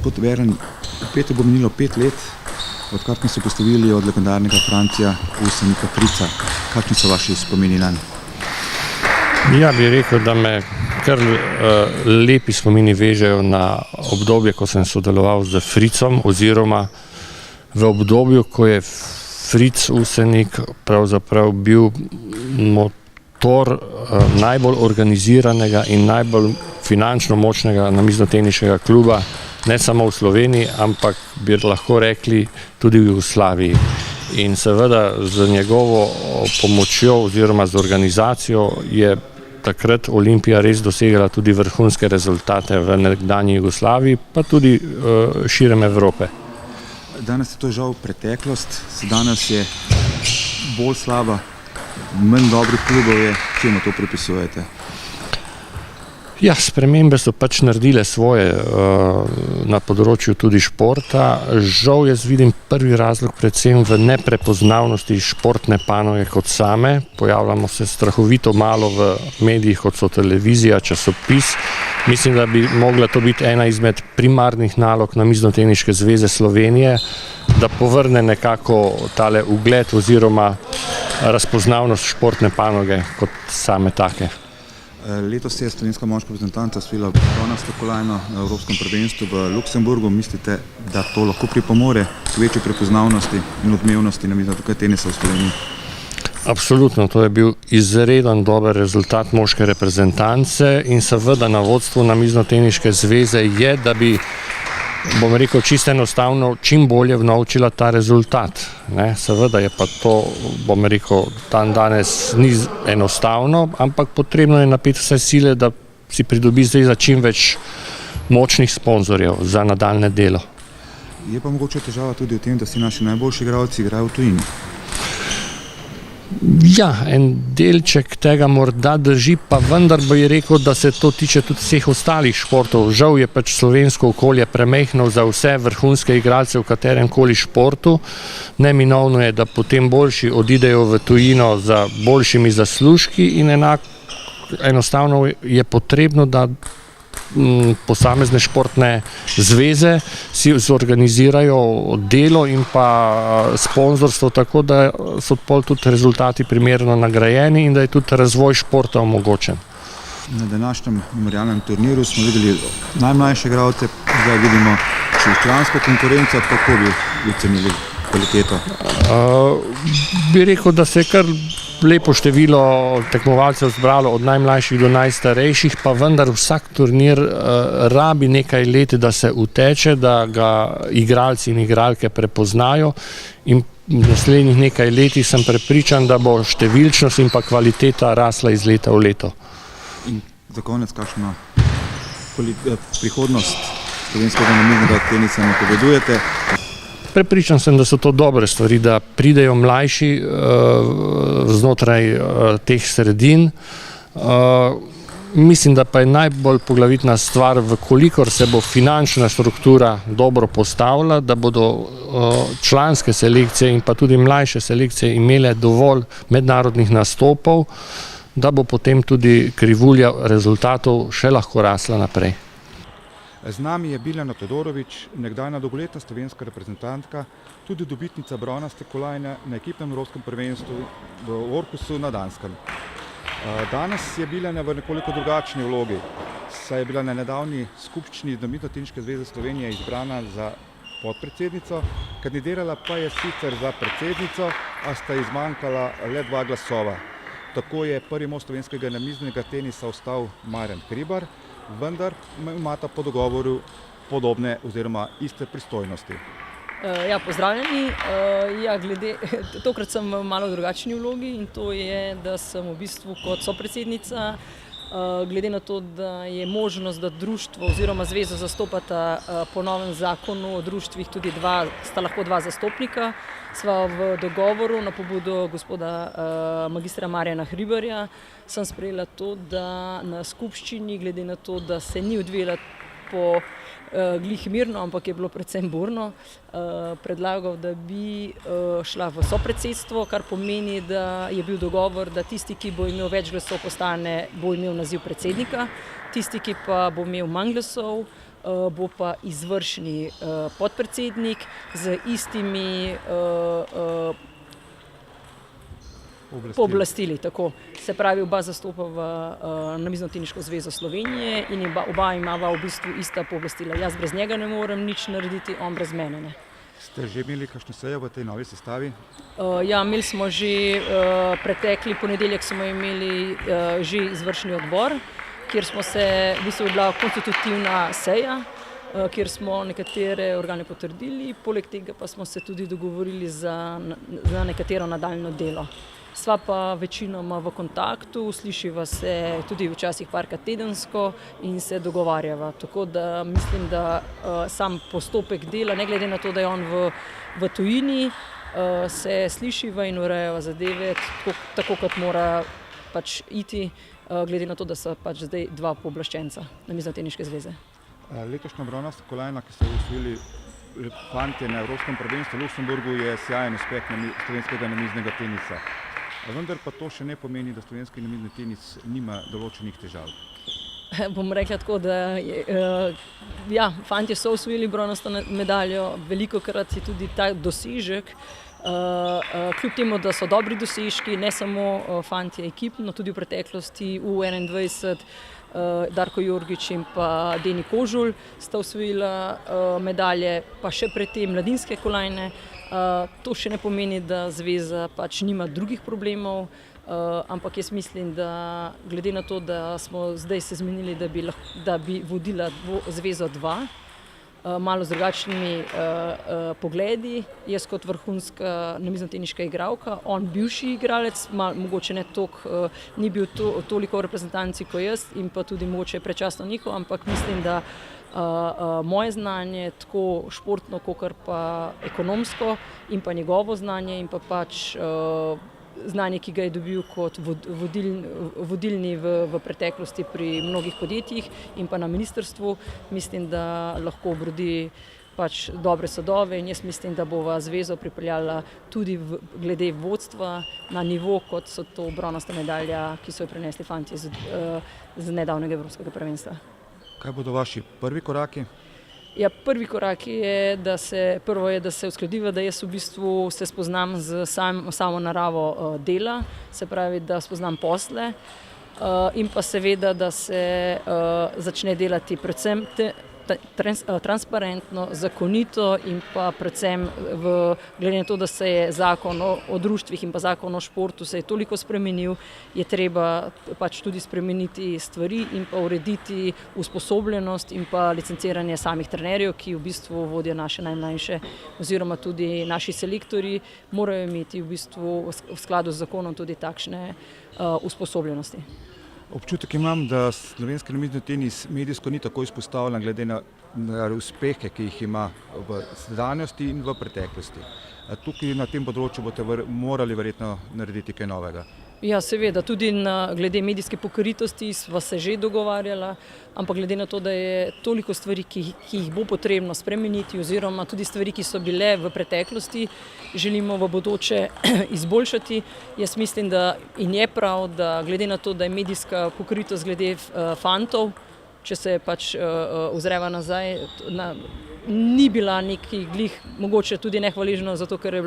Gospod Veren, v petek bo minilo 5 let, odkar smo se poslovili od legendarnega Francija Usenika Frica. Kakšni so vaši spomini nanj? Ja, bi rekel, da me kar lepi spomini vežejo na obdobje, ko sem sodeloval z Fricom, oziroma v obdobju, ko je Fric Usenik pravzaprav bil motor najbolj organiziranega in najbolj finančno močnega namiznoteniškega kluba, ne samo v Sloveniji, ampak bi lahko rekli tudi v Jugoslaviji. In seveda z njegovo pomočjo oziroma z organizacijo je takrat Olimpija res dosegala tudi vrhunske rezultate v nekdanji Jugoslaviji, pa tudi širom Evrope. Danes je to žal preteklost, danes je bolj slaba, manj dobrih klubov je. Čemu to pripisujete? Ja, spremembe so pač naredile svoje na področju tudi športa. Žal jaz vidim prvi razlog predvsem v neprepoznavnosti športne panoge kot same. Pojavljamo se strahovito malo v medijih, kot so televizija, časopis. Mislim, da bi mogla to biti ena izmed primarnih nalog Namiznoteniške zveze Slovenije, da povrne nekako tale ugled oziroma razpoznavnost športne panoge kot same take. Letos je slovenska moška reprezentanca osvojila bronasto kolajno na Evropskem prvenstvu v Luksemburgu. Mislite, da to lahko pripomore k večji prepoznavnosti in odmevnosti namiznoteniškega tenisa v Sloveniji? Absolutno, to je bil izreden dober rezultat moške reprezentance in seveda na vodstvu Namiznoteniške zveze je, da bi, bom rekel, čisto enostavno čim bolje vnovčila ta rezultat. Seveda je pa to, bom rekel, danes ni enostavno, ampak potrebno je napeti vse sile, da si pridobi zdaj za čim več močnih sponzorjev za nadaljne delo. Je pa mogoče težava tudi v tem, da si naši najboljši igralci igrajo v tujini? Ja, en delček tega morda drži, pa vendar bi rekel, da se to tiče tudi vseh ostalih športov. Žal je pač slovensko okolje premehno za vse vrhunske igralce v katerem koli športu. Neminovno je, da potem boljši odidejo v tujino za boljšimi zaslužki in enostavno je potrebno, da posamezne športne zveze si zorganizirajo delo in pa sponzorstvo tako, da so pol tudi rezultati primerno nagrajeni in da je tudi razvoj športa omogočen. Na današnjem memorialnem turnirju smo videli najmlajše igralce, zdaj vidimo člansko konkurenco, kako bi ocenili kvaliteto? Bi rekel, da se je kar lepo število tekmovalcev zbralo od najmlajših do najstarejših, pa vendar vsak turnir rabi nekaj let, da se uteče, da ga igralci in igralke prepoznajo in v naslednjih nekaj letih sem prepričan, da bo številčnost in pa kvaliteta rasla iz leta v leto. In za konec, kakšna prihodnost slovenskega namiznega tenisa napovedujete? Prepričan sem, da so to dobre stvari, da pridejo mlajši znotraj teh sredin. Mislim, da pa je najbolj poglavitna stvar, vkolikor se bo finančna struktura dobro postavila, da bodo članske selekcije in pa tudi mlajše selekcije imele dovolj mednarodnih nastopov, da bo potem tudi krivulja rezultatov še lahko rasla naprej. Z nami je Biljana Todorović, nekdanja dolgoletna slovenska reprezentantka, tudi dobitnica bronaste kolajne na ekipnem evropskem prvenstvu v Orhusu na Danskem. Danes je Biljana v nekoliko drugačni vlogi, saj je bila na nedavni skupščini Namiznoteniške zveze Slovenije izbrana za podpredsednico, kandidirala pa je sicer za predsednico, a sta ji zmanjkala le 2 glasova. Tako je prvi mož slovenskega namiznega tenisa ostal Marjan Hribar, vendar imata po dogovoru podobne oziroma iste pristojnosti. Ja, pozdravljeni. Tokrat sem v malo drugačni vlogi in to je, da sem v bistvu kot sopredsednica, glede na to, da je možnost, da društvo oziroma zvezo zastopata po novem zakonu o društvih tudi sta lahko 2 zastopnika, sva v dogovoru na pobudo gospoda magistra Marjana Hribarja sem sprejela to, da na skupščini, glede na to, da se ni odvijala po glih mirno, ampak je bilo predvsem burno, predlagal, da bi šla v sopredsedstvo, kar pomeni, da je bil dogovor, da tisti, ki bo imel več glasov, bo imel naziv predsednika, tisti, ki pa bo imel manj glasov, bo pa izvršni podpredsednik z istimi pooblastili. Tako. Se pravi, oba zastopava Namiznoteniško zvezo Slovenije in oba imava v bistvu ista pooblastila. Jaz brez njega ne morem nič narediti, on brez mene ne. Ste že imeli kakšno sejo v tej novi sestavi? Ja, imeli smo že pretekli ponedeljek smo imeli že izvršni odbor, kjer smo se, v bistvu je bila konstitutivna seja, kjer smo nekatere organe potrdili, poleg tega pa smo se tudi dogovorili za nekatero nadaljnje delo. Sva pa večinoma v kontaktu, slišiva se tudi včasih parkrat tedensko in se dogovarjava. Tako da mislim, da sam postopek dela, ne glede na to, da je on v tujini, se slišiva in urejava zadeve tako, kot mora pač iti, glede na to, da so pač zdaj dva pooblaščenca Namiznoteniške zveze. Letošnja bronasta kolajna, ki so jo osvojili fantje na Evropskem prvenstvu v Luksemburgu, je sjajen uspeh slovenskega namiznega tenisa. Vendar pa to še ne pomeni, da slovenski namizni tenis nima določenih težav. Bom rekla tako, da ja, fantje so osvojili bronasto medaljo, velikokrat je tudi ta dosežek, kljub temu, da so dobri dosežki, ne samo fantje ekipno, tudi v preteklosti U21, Darko Jorgič in pa Deni Kožul sta osvojila medalje, pa še predtem mladinske kolajne. To še ne pomeni, da zveza pač nima drugih problemov, ampak jaz mislim, da glede na to, da smo zdaj se zmenili, da bi vodila zvezo dva, malo z drugačnimi pogledi, jaz kot vrhunska namiznoteniška igralka, on bivši igralec, mogoče ne toliko, ni bil toliko v reprezentanci kot jaz in pa tudi mogoče prečasno njihov, ampak mislim, da moje znanje, tako športno, kakor pa ekonomsko in pa njegovo znanje in pa pač znanje, ki ga je dobil kot vodilni v preteklosti pri mnogih podjetjih in pa na ministrstvu, mislim, da lahko obrodi pač dobre sadove in jaz mislim, da bova zvezo pripeljala tudi glede vodstva na nivo, kot so to bronasta medalja, ki so jo prinesli fantje z nedavnega Evropskega prvenstva. Kaj bodo vaši prvi koraki? Ja, prvi korak je, da se uskladiva, da jaz v bistvu se spoznam z samo naravo dela, se pravi, da spoznam posle in pa seveda, da se začne delati predvsem transparentno, zakonito in pa predvsem glede na to, da se je zakon o društvih in pa zakon o športu se je toliko spremenil, je treba pač tudi spremeniti stvari in pa urediti usposobljenost in pa licenciranje samih trenerjev, ki v bistvu vodijo naše najmlajše oziroma tudi naši selektorji morajo imeti v bistvu v skladu z zakonom tudi takšne usposobljenosti. Občutek imam, da slovenski namizni tenis medijsko ni tako izpostavljen glede na uspehe, ki jih ima v sedanjosti in v preteklosti. Tukaj na tem področju boste morali verjetno narediti kaj novega. Ja, seveda, tudi glede medijske pokritosti sva se že dogovarjala, ampak glede na to, da je toliko stvari, ki jih bo potrebno spremeniti oziroma tudi stvari, ki so bile v preteklosti, želimo v bodoče izboljšati. Jaz mislim, da in je prav, da glede na to, da je medijska pokritost glede fantov, če se pač ozreva nazaj, ni bila nekih glih, mogoče tudi nehvaležno, zato ker je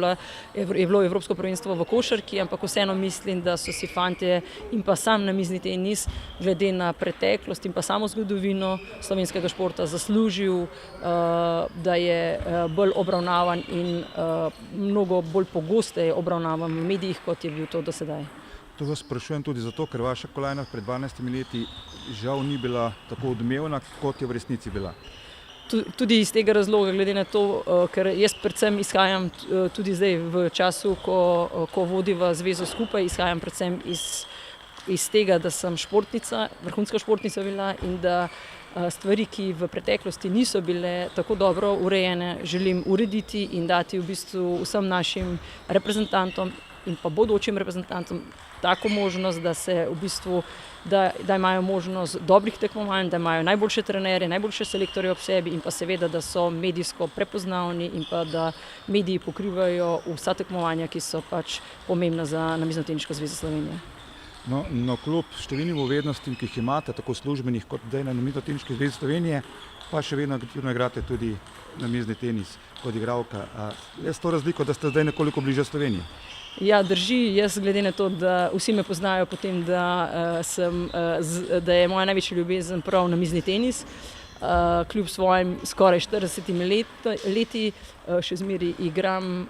bilo Evropsko prvenstvo v košarki, ampak vseeno mislim, da so si fantje in pa sam namizni tenis, glede na preteklost in pa samo zgodovino slovenskega športa zaslužil, da je bolj obravnavan in mnogo bolj pogosteje obravnavan v medijih, kot je bil to do sedaj. To vas sprašujem tudi zato, ker vaša kolajna pred 12 leti žal ni bila tako odmevna, kot je v resnici bila. Tudi iz tega razloga, glede na to, ker jaz predvsem izhajam tudi zdaj v času, ko vodiva zvezo skupaj, izhajam predvsem iz tega, da sem športnica, vrhunska športnica bila in da stvari, ki v preteklosti niso bile tako dobro urejene, želim urediti in dati v bistvu vsem našim reprezentantom in pa bodočim reprezentantom tako možnost, da se v bistvu, da imajo možnost dobrih tekmovanj, da imajo najboljše trenerje, najboljše selektorje ob sebi in pa seveda, da so medijsko prepoznavni in pa da mediji pokrivajo vsa tekmovanja, ki so pač pomembna za Namiznoteniško zvezo Slovenije. No, kljub številnim obveznostim, ki jih imate, tako službenih kot zdaj na Namiznoteniški zvezi Slovenije, pa še vedno aktivno igrate tudi namizni tenis kot igralka. Je s to razliko, da ste zdaj nekoliko bliže Sloveniji? Ja, drži. Jaz glede na to, da vsi me poznajo potem, da je moja največja ljubezen prav namizni tenis. Kljub svojim skoraj 40 leti še zmeraj igram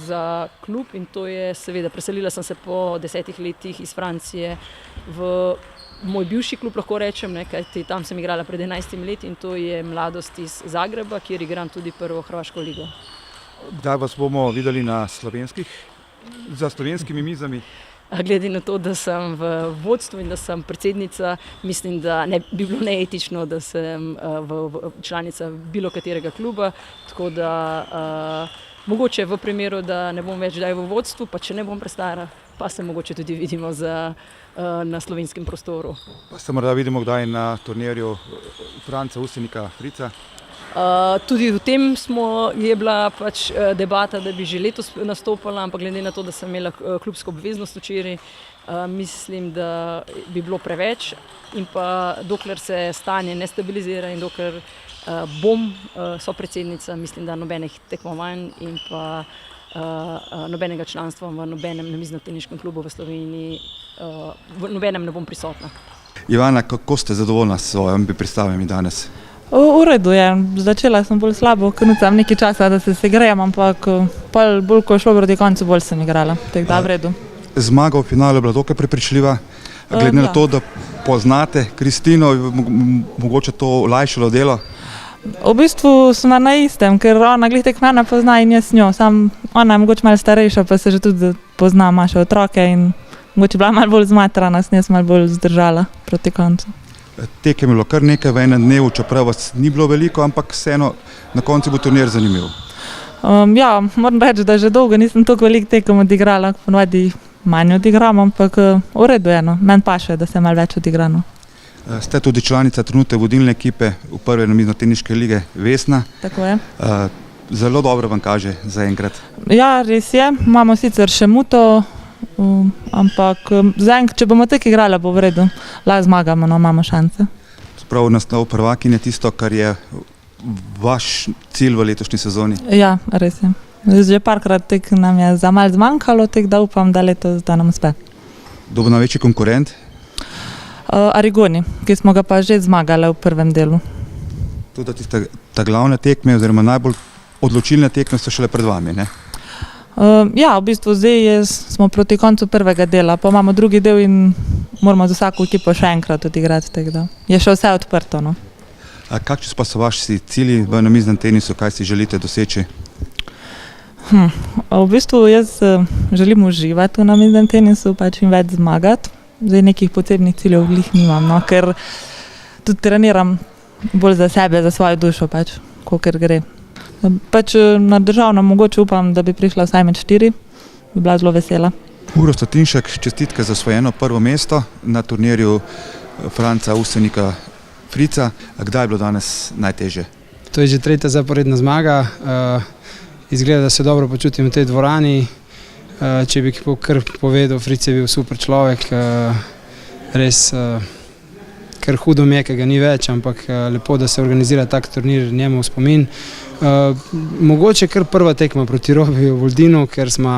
za klub in to je seveda, preselila sem se po 10 letih iz Francije v moj bivši klub, lahko rečem, kajti tam sem igrala pred 11 leti in to je Mladost iz Zagreba, kjer igram tudi prvo hrvaško ligo. Kdaj vas bomo videli za slovenskimi mizami? Glede na to, da sem v vodstvu in da sem predsednica, mislim, da ne bi bilo neetično, da sem članica bilo katerega kluba, tako da mogoče v primeru, da ne bom več kdaj v vodstvu, pa če ne bom prestara, pa se mogoče tudi vidimo na slovenskem prostoru. Pa se morda vidimo kdaj na turnirju Franca Usenika Frica? Tudi v tem je bila pač debata, da bi že letos nastopala, ampak glede na to, da sem imela klubsko obveznost včeraj, mislim, da bi bilo preveč in pa dokler se stanje ne stabilizira in dokler bom sopredsednica, mislim, da nobenih tekmovanj in pa nobenega članstva v nobenem namiznoteniškem klubu v Sloveniji, v nobenem ne bom prisotna. Ivana, kako ste zadovoljna s svojimi predstavami danes? V redu je. Začela sem bolj slabo, ker nisem nekaj časa, da se segrejem, ampak bolj ko je šlo proti koncu, bolj sem igrala. Tako da v redu. Zmaga v finalu je bila dokaj prepričljiva. Glede na to, da poznate Kristino, mogoče to olajšalo delo? V bistvu smo na istem, ker ona glih tek mene pozna in jaz njo. Ona je mogoče malo starejša, pa se že tudi pozna, ima še otroke in mogoče bila malo bolj zmatrana, sem jaz malo bolj zdržala proti koncu. Tekem je bilo kar nekaj v enem dnevu, čeprav vas ni bilo veliko, ampak vseeno na koncu bo turnir zanimiv. Ja, moram reči, da že dolgo nisem toliko veliko tekem odigrala, ponovadi manj odigram, ampak v redu je, no. Meni paše, da se malo več odigrano. Ste tudi članica trenutne vodilne ekipe v prve namiznoteniške lige Vesna. Tako je. Zelo dobro vam kaže zaenkrat. Ja, res je. Imamo sicer še muto, ampak če bomo tako igrali, bo v redu. Lahko zmagamo, no, imamo šanse. Sprav naslov prvakinje tisto, kar je vaš cilj v letošnji sezoni? Ja, res je. Že parkrat nam je za malo zmanjkalo, tako da upam, da letos da nam uspe. Kdo bo največji konkurent? Arigoni, ki smo ga pa že zmagali v prvem delu. Tudi ta glavne tekme oziroma najbolj odločilne tekme so šele pred vami, ne? Ja, v bistvu zdaj smo proti koncu prvega dela, pa imamo drugi del in moramo z vsako ekipo še enkrat odigrati, tako da je še vse odprto, no. Kakšni pa so vaši cilji v namiznem tenisu, kaj si želite doseči? V bistvu jaz želim uživati v namiznem tenisu, pač in več zmagati. Zdaj nekih posebnih ciljev glih nimam, no, ker tudi treniram bolj za sebe, za svojo dušo, pač, kakor gre. Pač na državno mogoče upam, da bi prišla vsaj med 4, bi bila zelo vesela. Uroš Slatinšek, čestitke za osvojeno prvo mesto na turnirju Franca Usenika Frica. Kdaj je bilo danes najtežje? To je že tretja zaporedna zmaga. Izgleda, da se dobro počutim v tej dvorani. Če bi kar povedal, Fric je bil super človek, res kar hudo mi je, ker ga ni več, ampak lepo, da se organizira tak turnir njemu v spomin. Mogoče kar prva tekma proti Robiju Voldinu, ker smo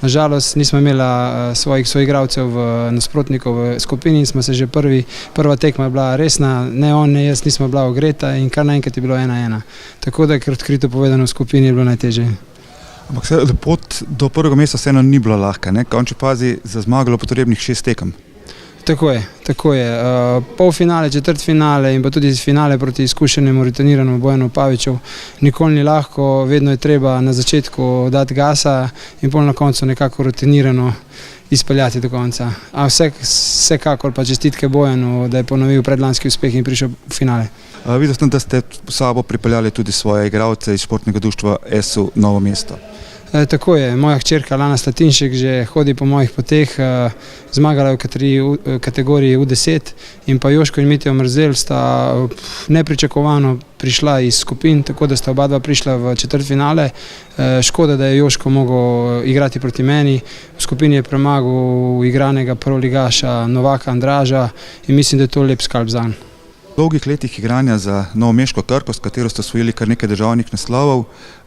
nažalost nismo imela svojih soigralcev nasprotnikov v skupini in smo se že prva tekma je bila resna, ne on, ne jaz nismo bila ogreta in kar naenkrat je bilo 1-1. Tako da, ker odkrito povedano v skupini je bilo najtežje. Ampak pot do prvega mesta vseeno ni bila lahka, ne? Končni fazi za zmago potrebnih 6 tekem. Tako je. Polfinale, četrtfinale in pa tudi finale proti izkušenemu rutiranemu Bojanu Paviću nikoli ni lahko, vedno je treba na začetku dati gasa in pol na koncu nekako rutinirano izpeljati do konca. A vsekakor pa čestitke Bojanu, da je ponovil predlanski uspeh in prišel v finale. Videl sem, da ste s sabo pripeljali tudi svoje igralce iz športnega društva SU Novo mesto. Tako je, moja hčerka Lana Slatinšek že hodi po mojih poteh, zmagala v kategoriji U10 in pa Joško in Mitja Mrzelj sta nepričakovano prišla iz skupin, tako da sta oba dva prišla v četrtfinale. Škoda, da je Joško mogel igrati proti meni, v skupini je premagal igranega prvoligaša Novaka Andraža in mislim, da je to lep skalp zanj. dolgih letih igranja za novomeško Krko, s katero ste osvojili kar nekaj državnih naslovov,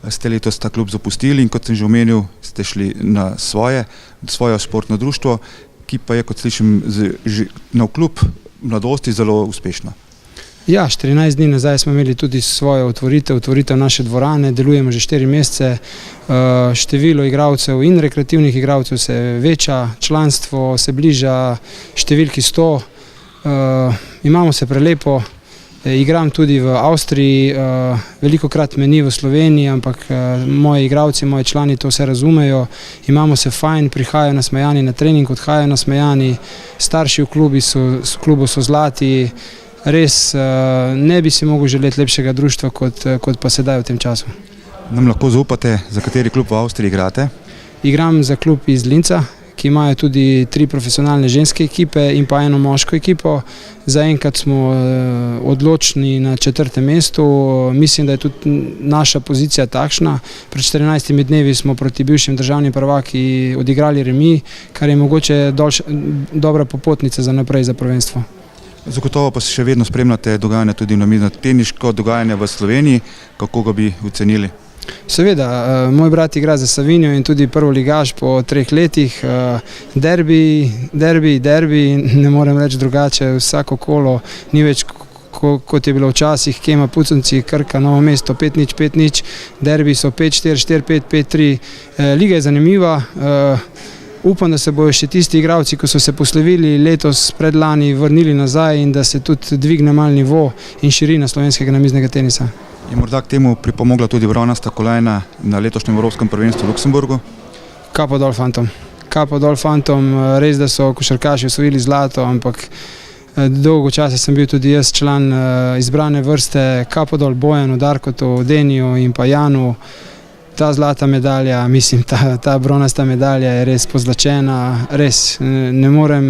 ste letos ta klub zapustili in kot sem že omenil, ste šli na svoje športno društvo, ki pa je, kot slišim, na klub mladosti zelo uspešno. Ja, 14 dni nazaj smo imeli tudi svojo otvoritev naše dvorane, delujemo že 4 mesece, število igralcev in rekreativnih igralcev se veča, članstvo se bliža številki 100, imamo se prelepo, igram tudi v Avstriji, velikokrat me ni v Sloveniji, ampak moji igralci, moji člani to vse razumejo, imamo se fajn, prihajajo nasmejani na trening, odhajajo nasmejani, starši v klubu so zlati. Res ne bi si mogel želeti lepšega društva, kot pa sedaj v tem času. Nam lahko zaupate, za kateri klub v Avstriji igrate? Igram za klub iz Linza, ki imajo tudi 3 profesionalne ženske ekipe in pa eno moško ekipo. Zaenkrat smo odločni na 4. mestu, mislim, da je tudi naša pozicija takšna. Pred 14 dnevi smo proti bivšim državnim prvaki odigrali remi, kar je mogoče dobra popotnica za naprej za prvenstvo. Zagotovo pa se še vedno spremljate dogajanje tudi teniško dogajanje v Sloveniji, kako ga bi ocenili? Seveda, moj brat igra za Savinjo in tudi prvoligaš po 3 letih. Derbi, ne morem reči drugače, vsako kolo ni več kot je bilo včasih, Kema, Puconci, Krka, Novo mesto 5-0, 5-0, derbi so 5-4, 4-5, 5-3. Liga je zanimiva. Upam, da se bojo še tisti igralci, ko so se poslovili letos predlani, vrnili nazaj in da se tudi dvigne mal nivo in širina slovenskega namiznega tenisa. Je morda k temu pripomogla tudi bronasta kolajna na letošnjem Evropskem prvenstvu v Luksemburgu? Kapo dol fantom, res, da so košarkaši osvojili zlato, ampak dolgo časa sem bil tudi jaz član izbrane vrste. Kapo dol Bojanu, Darkotu, Deniju in pa Janu. Ta zlata medalja, mislim, ta bronasta medalja je res pozlačena, res ne morem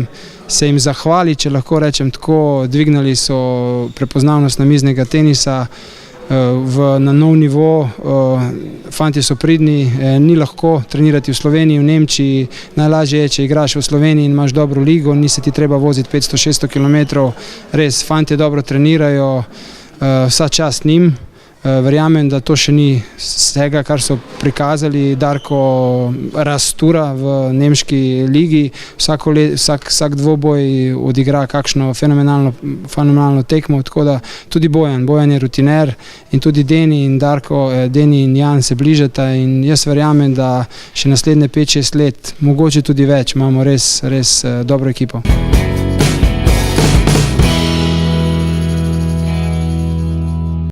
se jim zahvaliti, če lahko rečem tako. Dvignili so prepoznavnost namiznega tenisa na nov nivo, fantje so pridni, ni lahko trenirati v Sloveniji, v Nemčiji. Najlažje je, če igraš v Sloveniji in imaš dobro ligo, ni se ti treba voziti 500-600 km, res, fantje dobro trenirajo, vsa čast njim. Verjamem, da to še ni vsega, kar so prikazali. Darko rastura v nemški ligi, vsak dvoboj odigra kakšno fenomenalno tekmo, tako da tudi Bojan je rutiner in tudi Deni in Jan se bližata in jaz verjamem, da še naslednje 5-6 let, mogoče tudi več, imamo res dobro ekipo.